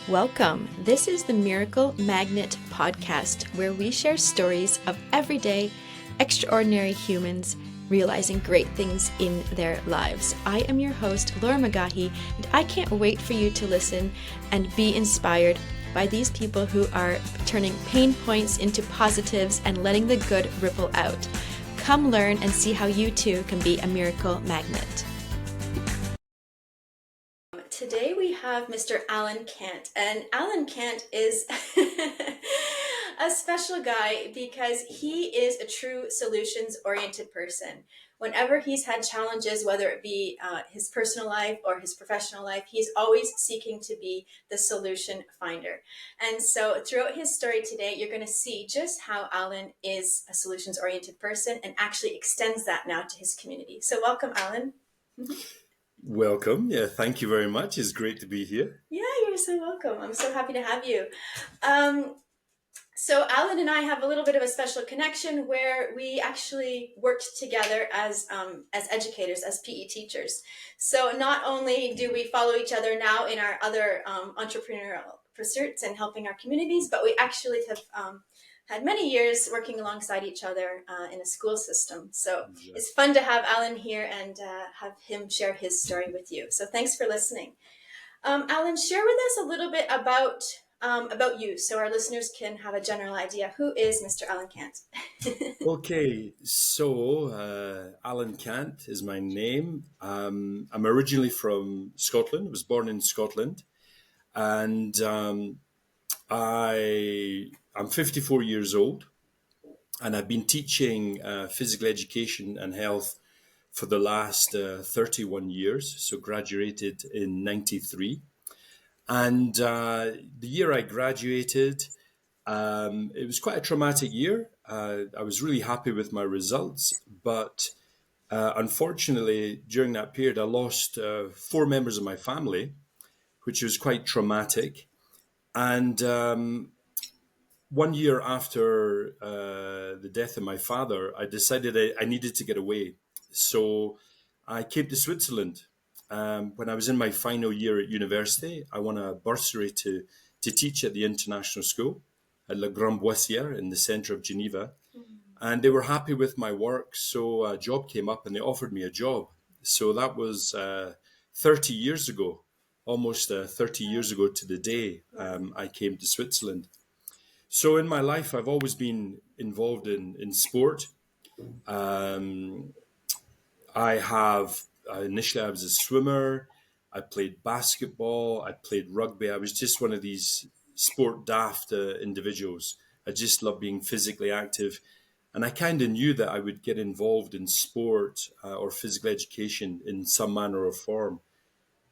Welcome. This is the Miracle Magnet podcast, where we share stories of everyday, extraordinary humans realizing great things in their lives. I am your host, Laura Magahi, and I can't wait for you to listen and be inspired by these people who are turning pain points into positives and letting the good ripple out. Come learn and see how you too can be a miracle magnet. Today we have Mr. Allan Cant, and Allan Cant is a special guy because he is a true solutions-oriented person. Whenever he's had challenges, whether it be his personal life or his professional life, he's always seeking to be the solution finder. And so throughout his story today, you're going to see just how Allan is a solutions-oriented person and actually extends that now to his community. So welcome, Allan. Welcome. Yeah, thank you very much. It's great to be here. Yeah, you're so welcome. I'm so happy to have you. So Allan and I have a little bit of a special connection where we actually worked together as educators, as PE teachers. So not only do we follow each other now in our other entrepreneurial pursuits and helping our communities, but we actually have had many years working alongside each other in a school system. So It's fun to have Allan here and have him share his story with you. So thanks for listening. Allan, share with us a little bit about you so our listeners can have a general idea. Who is Mr. Allan Cant? Okay, so Allan Cant is my name. I'm originally from Scotland. I was born in Scotland, and I'm 54 years old, and I've been teaching physical education and health for the last 31 years. So graduated in '93, and the year I graduated, it was quite a traumatic year. I was really happy with my results, but unfortunately, during that period, I lost 4 members of my family, which was quite traumatic. And 1 year after the death of my father, I decided I needed to get away. So I came to Switzerland. When I was in my final year at university, I won a bursary to teach at the international school at La Grande-Boissière in the center of Geneva. And they were happy with my work. So a job came up and they offered me a job. So that was 30 years ago, almost 30 years ago to the day I came to Switzerland. So in my life, I've always been involved in sport. Um, initially I was a swimmer. I played basketball. I played rugby. I was just one of these sport daft individuals. I just love being physically active. And I kind of knew that I would get involved in sport or physical education in some manner or form.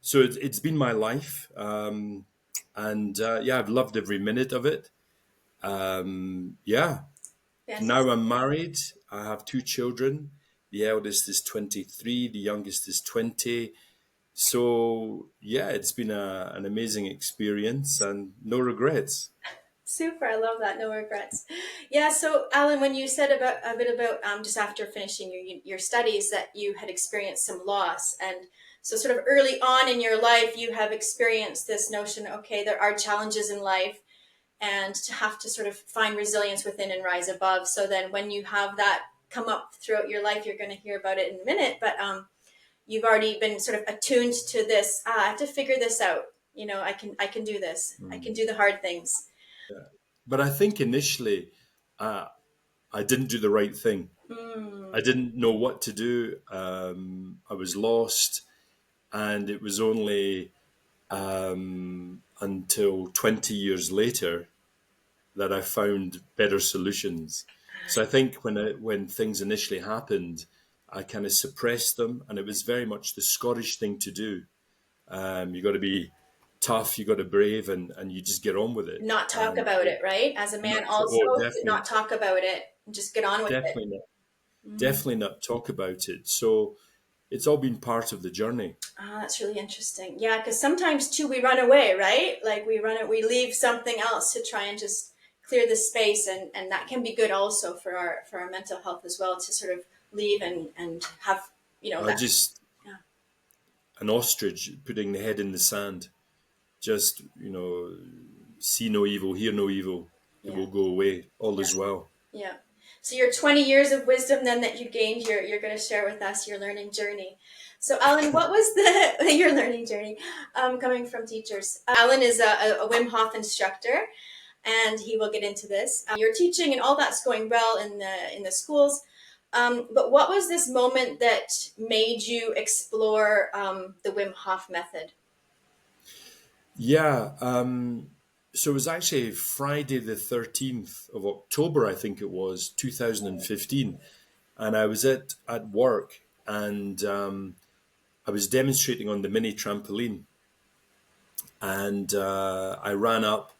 So it's been my life. I've loved every minute of it. Now I'm married. I have 2 children. The eldest is 23. The youngest is 20. So it's been an amazing experience and no regrets. Super, I love that. No regrets. Yeah. So Allan, when you said a bit about just after finishing your studies that you had experienced some loss, and so sort of early on in your life you have experienced this notion. Okay, there are challenges in life, and to have to sort of find resilience within and rise above. So then when you have that come up throughout your life, you're going to hear about it in a minute, but you've already been sort of attuned to this. I have to figure this out. I can do this. I can do the hard things. But I think initially I didn't do the right thing. I didn't know what to do. I was lost. And it was only until 20 years later that I found better solutions. So I think when things initially happened, I kind of suppressed them, and it was very much the Scottish thing to do. You got to be tough, you got to brave, and you just get on with it. Not talk about it, right? As a man, also not talk about it. Just get on with it. Definitely not talk about it. So it's all been part of the journey. Oh, that's really interesting. Yeah, because sometimes too we run away, right? Like we leave something else to try and just clear the space, and that can be good also for our mental health as well, to sort of leave and have An ostrich putting the head in the sand. just, see no evil, hear no evil. It Yeah. will go away. All Yeah. is well. Yeah. So your 20 years of wisdom then that you gained, you're going to share with us your learning journey. So Allan, what was your learning journey coming from teachers? Allan is a Wim Hof instructor, and he will get into this. You're teaching, and all that's going well in the schools. But what was this moment that made you explore the Wim Hof method? Yeah. So it was actually Friday the 13th of October, I think it was, 2015. And I was at work, and I was demonstrating on the mini trampoline. And I ran up,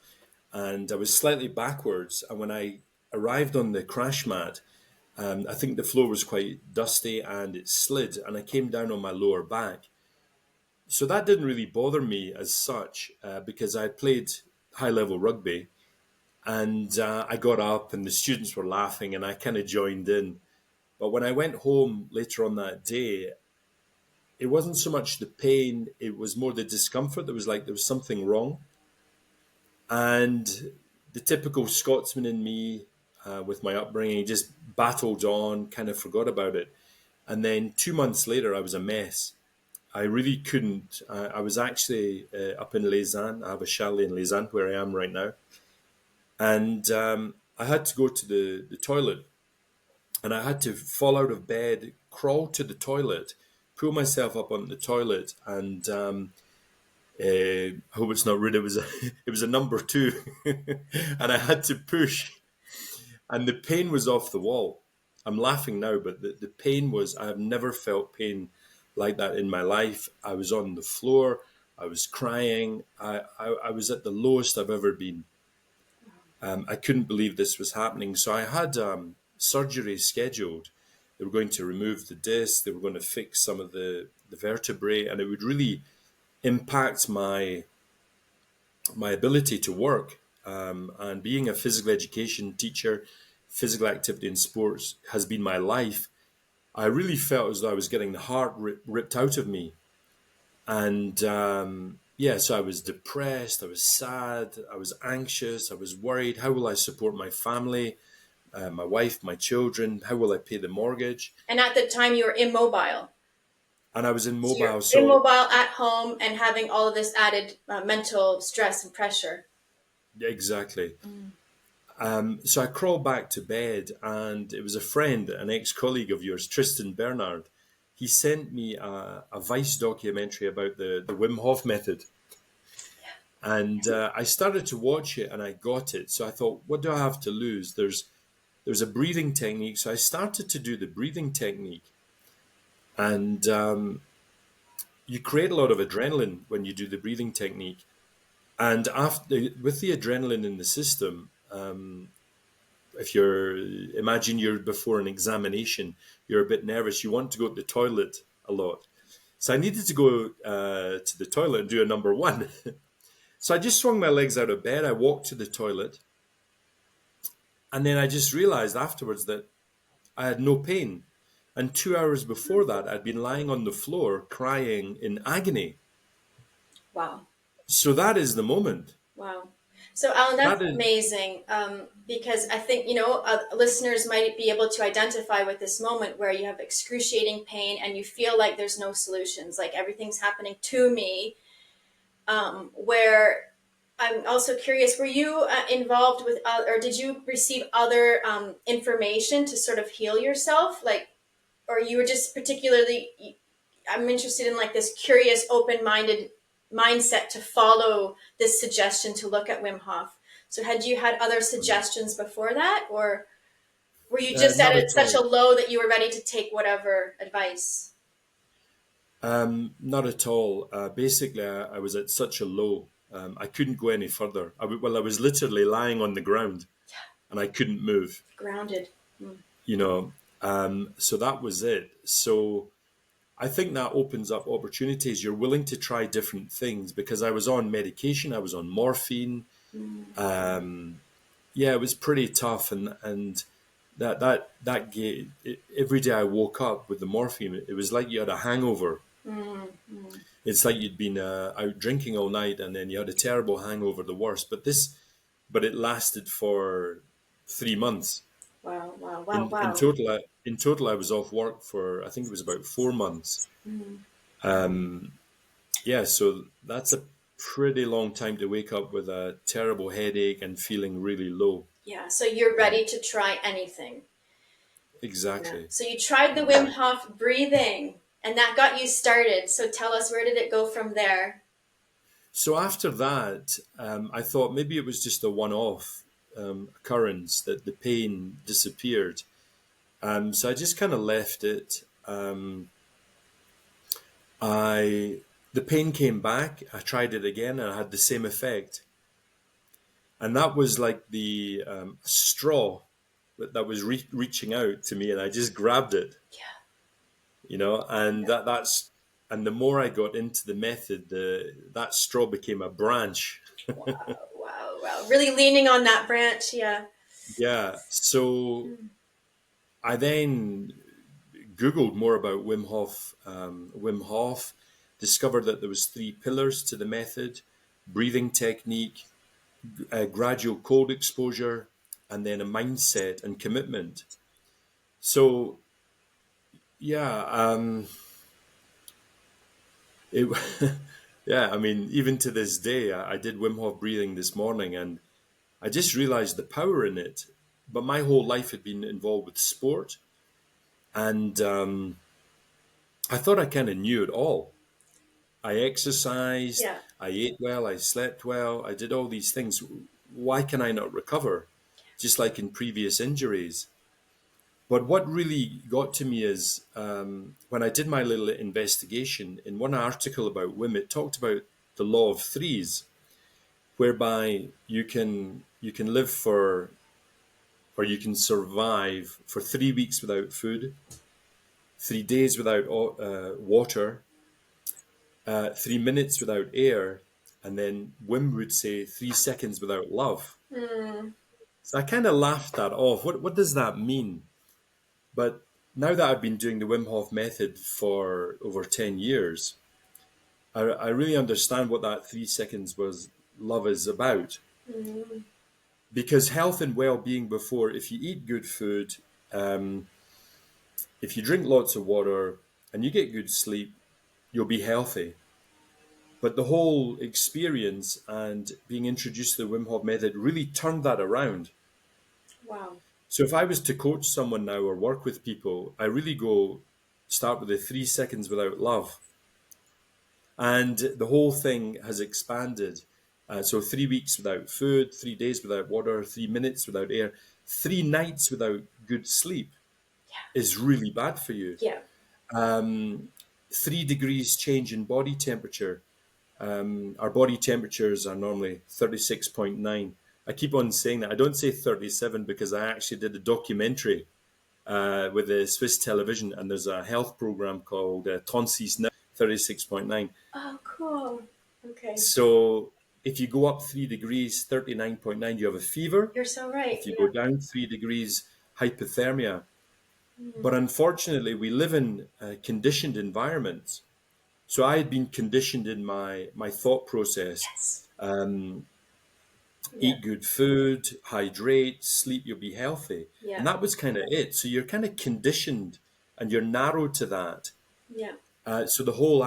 and I was slightly backwards. And when I arrived on the crash mat, I think the floor was quite dusty and it slid, and I came down on my lower back. So that didn't really bother me as such, because I played high level rugby, and I got up and the students were laughing and I kind of joined in. But when I went home later on that day, it wasn't so much the pain, it was more the discomfort. There was like there was something wrong. And the typical Scotsman in me, with my upbringing, just battled on, kind of forgot about it. And then 2 months later, I was a mess. I really couldn't. I was actually up in Lausanne. I have a chalet in Lausanne where I am right now. And I had to go to the toilet, and I had to fall out of bed, crawl to the toilet, pull myself up on the toilet, and I hope it's not rude. It was it was a number two, and I had to push, and the pain was off the wall. I'm laughing now, but the pain was, I have never felt pain like that in my life. I was on the floor. I was crying. I was at the lowest I've ever been. I couldn't believe this was happening. So I had surgery scheduled. They were going to remove the disc. They were going to fix some of the vertebrae, and it would really impact my ability to work. And being a physical education teacher, physical activity in sports has been my life. I really felt as though I was getting the heart ripped out of me. And yeah, so I was depressed, I was sad, I was anxious, I was worried. How will I support my family, my wife, my children? How will I pay the mortgage? And at the time, you were immobile. And I was So you're immobile. So immobile at home and having all of this added mental stress and pressure. exactly. So I crawled back to bed, and it was a friend, an ex-colleague of yours, Tristan Bernard. He sent me a Vice documentary about the Wim Hof Method. And I started to watch it, and I got it. So I thought, what do I have to lose? There's a breathing technique. So I started to do the breathing technique. And you create a lot of adrenaline when you do the breathing technique. And after, with the adrenaline in the system, if imagine you're before an examination, you're a bit nervous, you want to go to the toilet a lot. So I needed to go to the toilet and do a number one. So I just swung my legs out of bed. I walked to the toilet. And then I just realized afterwards that I had no pain. And 2 hours before that, I'd been lying on the floor crying in agony. Wow. So that is the moment. Wow. So, Allan, that's That is, amazing, because I think, listeners might be able to identify with this moment where you have excruciating pain and you feel like there's no solutions, like everything's happening to me. Where I'm also curious, were you involved with, or did you receive other information to sort of heal yourself? Like, or you were just particularly, I'm interested in like this curious, open-minded mindset to follow this suggestion to look at Wim Hof. So had you had other suggestions before that, or were you just not at at such a all. low that you were ready to take whatever advice? Not at all. Basically, I was at such a low. I couldn't go any further. I was literally lying on the ground, and I couldn't move. Grounded. You know, so that was it. So I think that opens up opportunities. You're willing to try different things, because I was on medication. I was on morphine. Yeah, it was pretty tough, and that gave, every day I woke up with the morphine. It was like you had a hangover. It's like you'd been out drinking all night and then you had a terrible hangover, the worst. But it lasted for 3 months. Wow, wow, wow, In wow. total, in total, I was off work for I think it was about 4 months. Mm. Um, yeah, so that's a pretty long time to wake up with a terrible headache and feeling really low. Yeah, so you're Um, ready to try anything. Yeah. exactly, So you tried the Wim exactly. Hof breathing, and that got you started. So tell us, where did it go from there? So after that, I thought maybe it was just a one-off occurrence that the pain disappeared. So I just kind of left it. The pain came back. I tried it again, and I had the same effect. And that was like the straw that was reaching out to me, and I just grabbed it. Yeah, And yeah. and the more I got into the method, the that straw became a branch. Wow, wow, wow. Really leaning on that branch. Yeah. Yeah. So Mm. I then Googled more about Wim Hof. Wim Hof discovered that there was three pillars to the method: breathing technique, gradual cold exposure, and then a mindset and commitment. So yeah, it yeah. I mean, even to this day, I did Wim Hof breathing this morning, and I just realized the power in it. But my whole life had been involved with sport, and I thought I kind of knew it all. I exercised, Yeah. I ate well, I slept well, I did all these things. Why can I not recover? Just like in previous injuries. But what really got to me is when I did my little investigation in one article about Wim, it talked about the law of threes, whereby you can live for or you can survive for 3 weeks without food, 3 days without water, 3 minutes without air, and then Wim would say 3 seconds without love. Mm. So I kind of laughed that off. What does that mean? But now that I've been doing the Wim Hof method for over 10 years, I really understand what that 3 seconds was love is about. Mm. Because health and well-being before, if you eat good food, um, if you drink lots of water and you get good sleep, you'll be healthy. But the whole experience and being introduced to the Wim Hof method really turned that around. Wow. So if I was to coach someone now or work with people, I really go start with the 3 seconds without love. And the whole thing has expanded. So 3 weeks without food, 3 days without water, 3 minutes without air, 3 nights without good sleep is really bad for you. Yeah. Um, 3 degrees change in body temperature. Our body temperatures are normally 36.9. I keep on saying that. I don't say 37 because I actually did a documentary with the Swiss television, and there's a health program called Tonsis Now, 36.9. Oh, cool. Okay. So if you go up 3 degrees, 39.9, you have a fever. You're so right. If you go Yeah. down 3 degrees, hypothermia. But Mm. unfortunately, we live in conditioned environments. So I had been conditioned in my thought process. Yes. Um, Yeah. Eat good food, hydrate, sleep, you'll be healthy. Yeah. And that was kind of it. So you're kind of conditioned and you're narrowed to that. Yeah. So the whole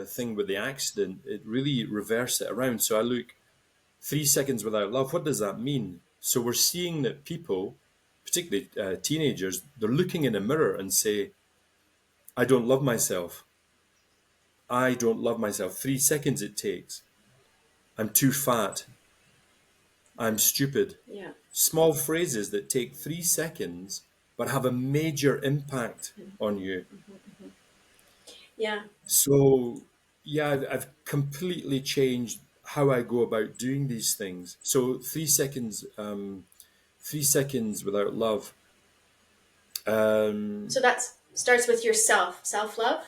thing with the accident, it really reversed it around. So I look 3 seconds without love. What does that mean? So we're seeing that people, particularly teenagers, they're looking in a mirror and say, I don't love myself. I don't love myself. 3 seconds it takes. I'm too fat. I'm stupid. Yeah. Small phrases that take 3 seconds but have a major impact on you. Yeah. So, yeah, I've completely changed how I go about doing these things. So, 3 seconds, 3 seconds without love. So Um, that starts with yourself, self love,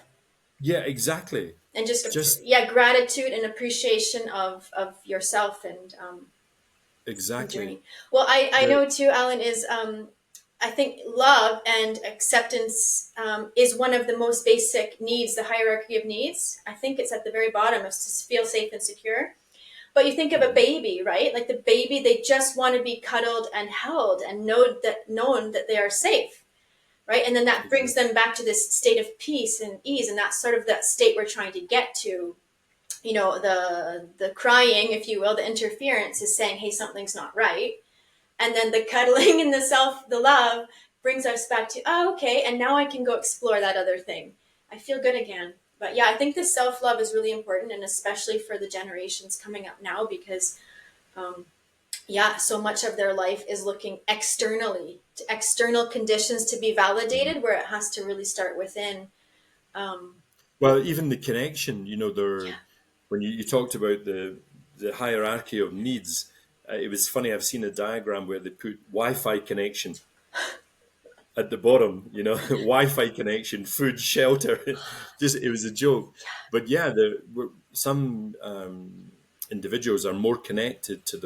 yeah, exactly. and just Just yeah, gratitude and appreciation of yourself and exactly. journey. Well, I The know too, Alan is I think love and acceptance is one of the most basic needs, the hierarchy of needs. I think it's at the very bottom, is to feel safe and secure. But you think of a Mhm. baby, right? Like the baby, they just want to be cuddled and held and known that they are safe, right? And then that brings Exactly. them back to this state of peace and ease, and that's sort of that state we're trying to get to. You know, the crying, if you will, the interference is saying, hey, something's not right. And then the cuddling and the love brings us back to, oh, okay, and now I can go explore that other thing. I feel good again. But yeah, I think the self-love is really important, and especially for the generations coming up now, because um, yeah, so much of their life is looking externally to external conditions to be Mhm. validated, where it has to really start within. um, Well, even the connection, yeah. when you talked about the hierarchy of needs, it was funny. I've seen a diagram where they put Wi-Fi connection at the bottom, Wi-Fi connection, food, shelter. Just it was a joke, but yeah, some individuals are more connected to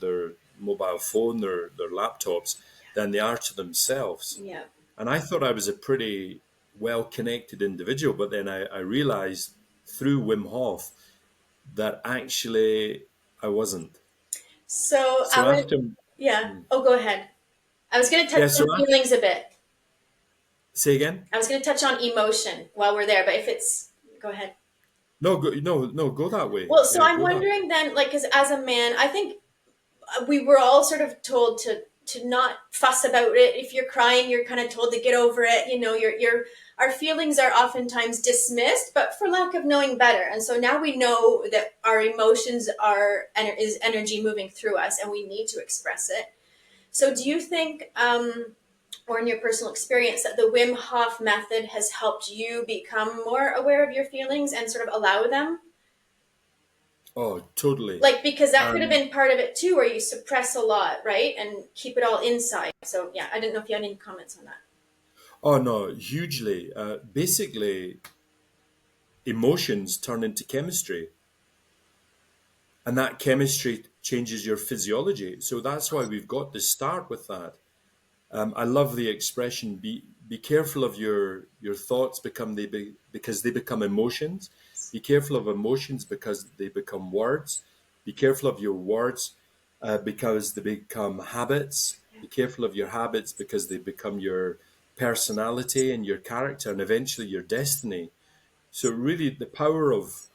their mobile phone, their laptops, than they are to themselves. Yeah. And I thought I was a pretty well connected individual, but then I realized through Wim Hof that actually I wasn't. So So Alan, after, yeah. mm, Oh, go ahead. I was going to touch yeah, so on feelings a bit. say again. I was going to touch on emotion while we're there, but if it's, go ahead. No, go, no, no, go that way. Well, so Yeah, I'm go that way. wondering then, like, because as a man, I think we were all sort of told to not fuss about it. If you're crying, you're kind of told to get over it. You know, your our feelings are oftentimes dismissed, but for lack of knowing better. And so now we know that our emotions is energy moving through us, and we need to express it. So, do you think, or in your personal experience, that the Wim Hof method has helped you become more aware of your feelings and sort of allow them? Oh, totally. Like, because that could have Um, been part of it too, where you suppress a lot, right? And keep it all inside. So, yeah, I didn't know if you had any comments on that. oh no, hugely. Basically, emotions turn into chemistry, and that chemistry changes your physiology. So that's why we've got to start with that. I love the expression be careful of your thoughts because they become emotions. Be careful of emotions because they become words. Be careful of your words because they become habits. Be careful of your habits because they become your personality and your character and eventually your destiny. So really, the power of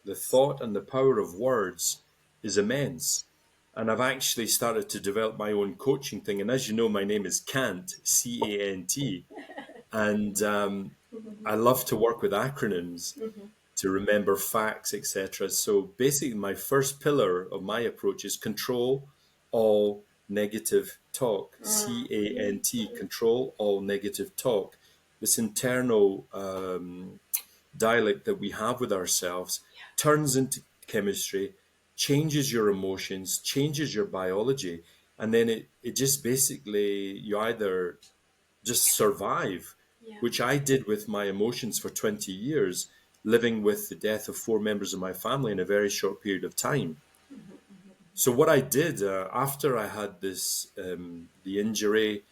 the thought and the power of words is immense. And I've actually started to develop my own coaching thing. And as you know, my name is Cant, Cant, and I love to work with acronyms Mm-hmm. to remember facts, etc. So basically, my first pillar of my approach is control all negative talk. Cant, control all negative talk. This internal dialect that we have with ourselves turns into chemistry, changes your emotions, changes your biology, and then it just basically you either just survive, Yeah. which I did with my emotions for 20 years, living with the death of four members of my family in a very short period of time. So what I did after I had the injury,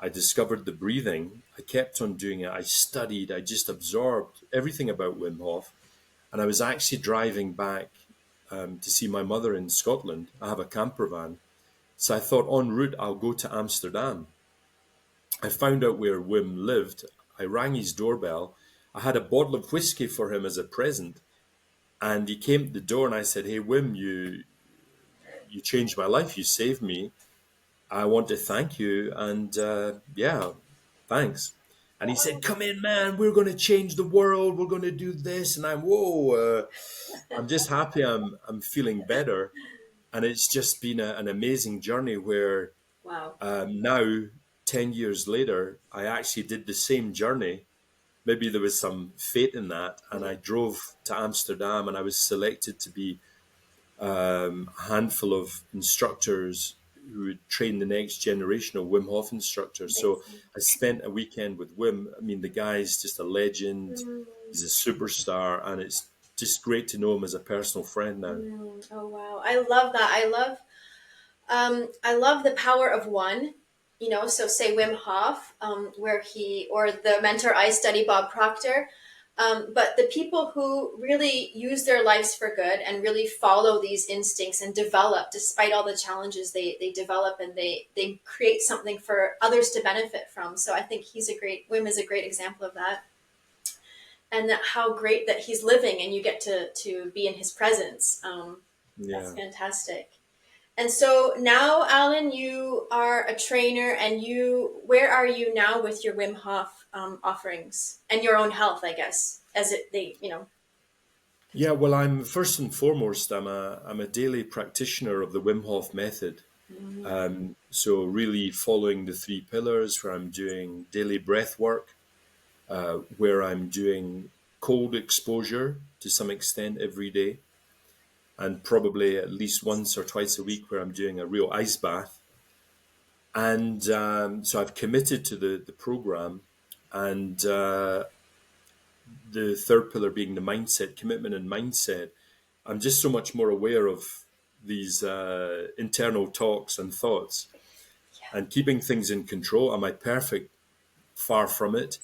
I discovered the breathing. I kept on doing it. I studied. I just absorbed everything about Wim Hof, and I was actually driving back to see my mother in Scotland. I have a camper van, so I thought en route I'll go to Amsterdam. I found out where Wim lived. I rang his doorbell. I had a bottle of whiskey for him as a present, and he came to the door, and I said, "Hey Wim, you changed my life. You saved me. I want to thank you, and yeah, thanks." And he said, "Come in, man. We're going to change the world. We're going to do this." And I'm, whoa, I'm just happy. I'm feeling better, and it's just been an amazing journey. Where Wow. now, 10 years later, I actually did the same journey. Maybe there was some fate in that, and Yeah. I drove to Amsterdam, and I was selected to be a handful of instructors who would train the next generation of Wim Hof instructors. So Amazing. I spent a weekend with Wim. I mean, the guy's just a legend. Mm, He's a superstar, and it's just great to know him as a personal friend now. mm. Oh wow, I love that. I love the power of one. So say Wim Hof, where or the mentor I study, Bob Proctor. But the people who really use their lives for good and really follow these instincts and develop, despite all the challenges, they develop and they create something for others to benefit from. So I think Wim is a great example of that. And that how great that he's living and you get to be in his presence. That's Yeah. fantastic. And so now, Alan, you are a trainer, and where are you now with your Wim Hof offerings and your own health, I guess, as they Yeah, continue. well, I'm first and foremost, I'm a daily practitioner of the Wim Hof Method. Mm, So really following the three pillars, where I'm doing daily breath work, where I'm doing cold exposure to some extent every day, and probably at least once or twice a week where I'm doing a real ice bath. And so I've committed to the program, and the third pillar being the mindset, commitment and mindset. I'm just so much more aware of these internal talks and thoughts yeah. and keeping things in control. Am I perfect? Far from it.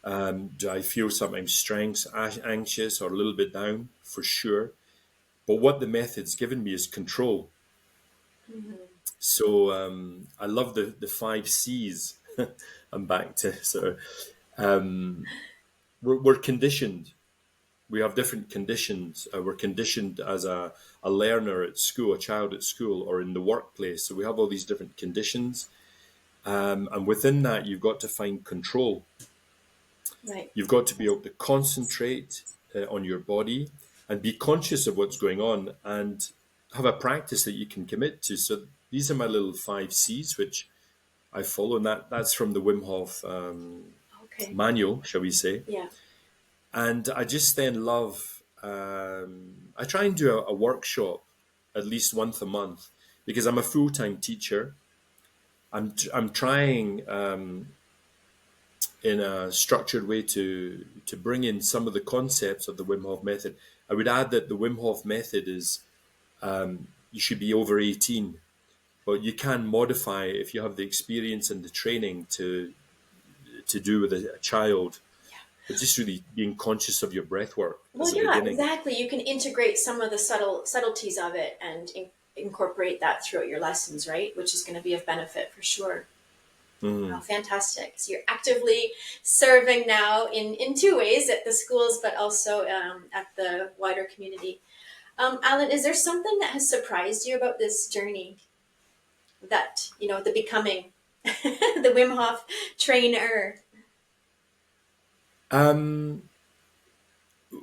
Do I feel sometimes stressed, anxious, or a little bit down? For sure. But what the method's given me is control. Mm-hmm. So I love the five C's. I'm back to so we're conditioned. We have different conditions. We're conditioned as a learner at school, a child at school, or in the workplace. So we have all these different conditions, and within that, you've got to find control. Right. You've got to be able to concentrate on your body and be conscious of what's going on and have a practice that you can commit to. So these are my little five C's, which I follow, and that's from the Wim Hof Okay. manual, shall we say. Yeah. And I just then love, I try and do a workshop at least once a month because I'm a full-time teacher. I'm trying in a structured way to bring in some of the concepts of the Wim Hof method. I would add that the Wim Hof method is you should be over 18, but you can modify if you have the experience and the training to do with a child. Yeah. But just really being conscious of your breath work Well, as a yeah, beginning. exactly. You can integrate some of the subtleties of it and incorporate that throughout your lessons, right? Which is going to be of benefit for sure. Wow, Mm. fantastic. So you're actively serving now in two ways, at the schools, but also at the wider community. Alan, is there something that has surprised you about this journey? The becoming, the Wim Hof trainer. Um,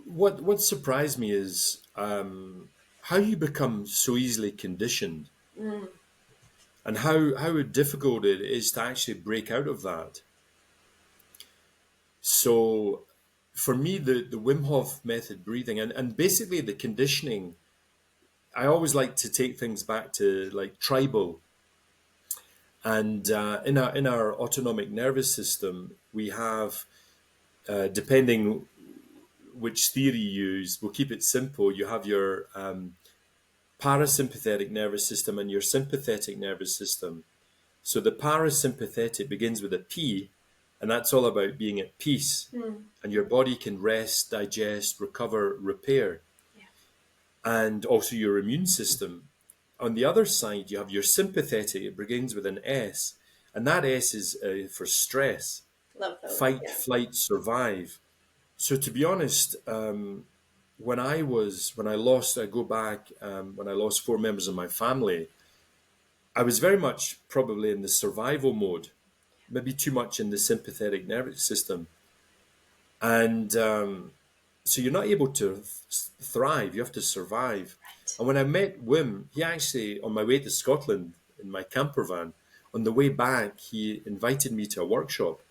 what surprised me is how you become so easily conditioned Mm, and how difficult it is to actually break out of that. So for me, the Wim Hof method breathing and basically the conditioning, I always like to take things back to like tribal. And in our autonomic nervous system, we have, depending which theory you use, we'll keep it simple. You have your parasympathetic nervous system and your sympathetic nervous system. So the parasympathetic begins with a P, and that's all about being at peace. mm, And your body can rest, digest, recover, repair, yeah, and also your immune system. On the other side, you have your sympathetic, it begins with an S, and that S is for stress, love those. fight, Yeah. flight, survive. So to be honest, when I lost, I go back, when I lost four members of my family, I was very much probably in the survival mode, maybe too much in the sympathetic nervous system. And so you're not able to thrive, you have to survive. Right. And when I met Wim, he actually, on my way to Scotland in my camper van, on the way back, he invited me to a workshop.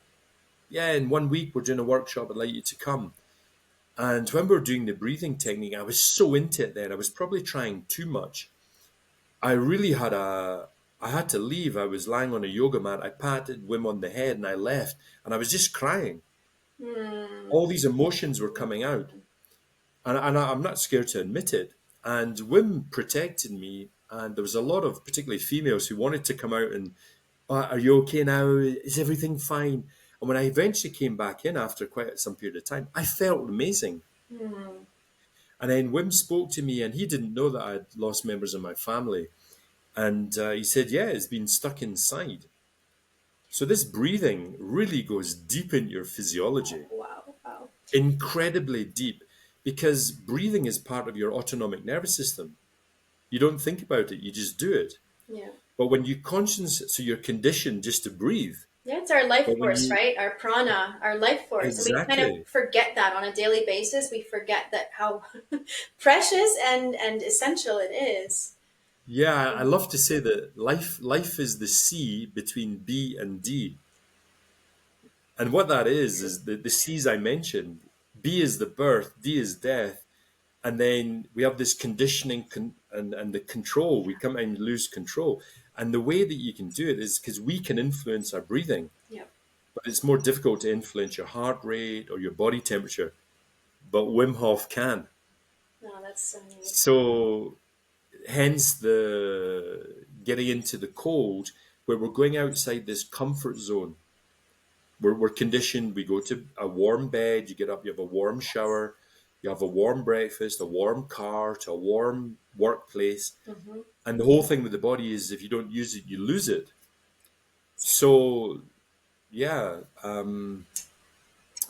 Yeah, in 1 week, we're doing a workshop, I'd like you to come. And when we were doing the breathing technique, I was so into it then. I was probably trying too much. I really I had to leave. I was lying on a yoga mat. I patted Wim on the head and I left. And I was just crying. Mm, All these emotions were coming out. And I'm not scared to admit it. And Wim protected me. And there was a lot of, particularly females, who wanted to come out and, Are you okay now? Is everything fine? And when I eventually came back in after quite some period of time, I felt amazing. Mm. And then Wim spoke to me, and he didn't know that I'd lost members of my family. And he said, yeah, it's been stuck inside. So this breathing really goes deep into your physiology, Wow, wow. incredibly deep, because breathing is part of your autonomic nervous system. You don't think about it, you just do it. Yeah. But when you so you're conditioned just to breathe. Yeah, it's our life But when force, you, right? Our prana, our life force. And we kind of exactly. forget that on a daily basis. We forget that how precious and essential it is. Yeah, I love to say that life is the C between B and D. And what that is the C's I mentioned. B is the birth, D is death. And then we have this conditioning and the control. We come and lose control. And the way that you can do it is because we can influence our breathing, Yep. but it's more difficult to influence your heart rate or your body temperature. But Wim Hof can. No, that's so neat. So hence the getting into the cold, where we're going outside this comfort zone. We're conditioned. We go to a warm bed, you get up, you have a warm shower, you have a warm breakfast, a warm car, to a warm workplace. Mm-hmm. And the whole thing with the body is if you don't use it, you lose it. So, yeah,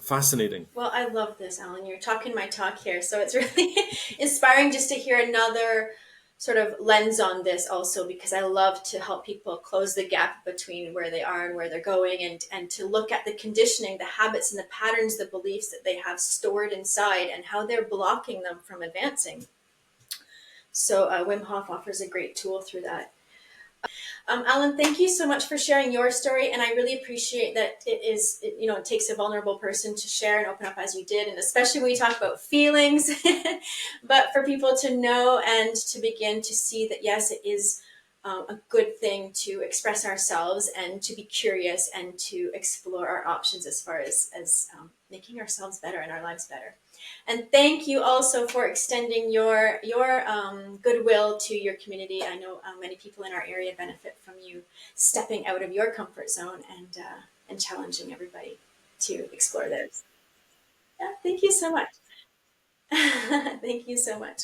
fascinating. Well, I love this, Alan. You're talking my talk here. So it's really inspiring just to hear another sort of lens on this also, because I love to help people close the gap between where they are and where they're going, and to look at the conditioning, the habits and the patterns, the beliefs that they have stored inside and how they're blocking them from advancing. So Wim Hof offers a great tool through that. Alan, thank you so much for sharing your story, and I really appreciate that it takes a vulnerable person to share and open up as you did, and especially when we talk about feelings, but for people to know and to begin to see that, yes, it is a good thing to express ourselves and to be curious and to explore our options as far as making ourselves better and our lives better. And thank you also for extending your goodwill to your community. I know many people in our area benefit from you stepping out of your comfort zone and challenging everybody to explore theirs. Yeah, thank you so much. Thank you so much.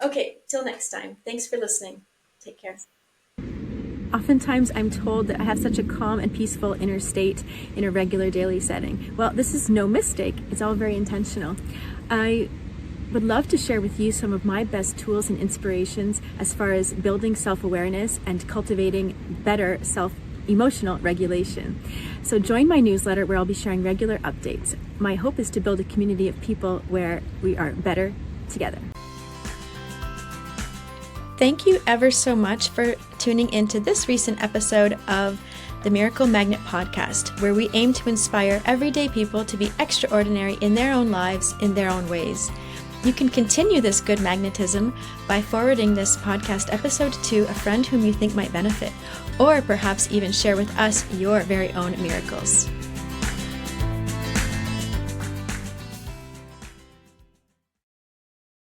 Okay, till next time. Thanks for listening. Take care. Oftentimes I'm told that I have such a calm and peaceful inner state in a regular daily setting. Well, this is no mistake. It's all very intentional. I would love to share with you some of my best tools and inspirations as far as building self-awareness and cultivating better emotional regulation. So join my newsletter where I'll be sharing regular updates. My hope is to build a community of people where we are better together. Thank you ever so much for tuning into this recent episode of the Miracle Magnet Podcast, where we aim to inspire everyday people to be extraordinary in their own lives, in their own ways. You can continue this good magnetism by forwarding this podcast episode to a friend whom you think might benefit, or perhaps even share with us your very own miracles.